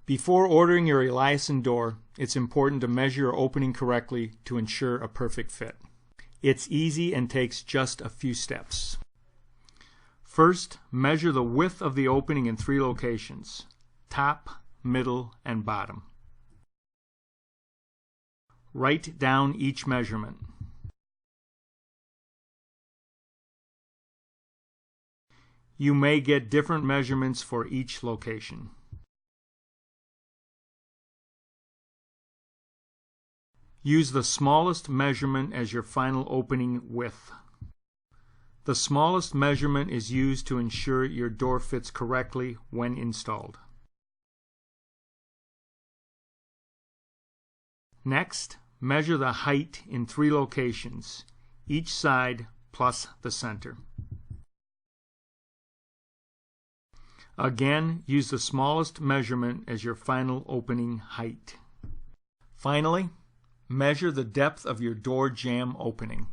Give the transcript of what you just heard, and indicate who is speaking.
Speaker 1: Before ordering your Eliason door, it's important to measure your opening correctly to ensure a perfect fit. It's easy and takes just a few steps. First, measure the width of the opening in 3 locations: top, middle, and bottom. Write down each measurement. You may get different measurements for each location. Use the smallest measurement as your final opening width. The smallest measurement is used to ensure your door fits correctly when installed. Next, measure the height in 3 locations, each side plus the center. Again, use the smallest measurement as your final opening height. Finally, measure the depth of your door jamb opening.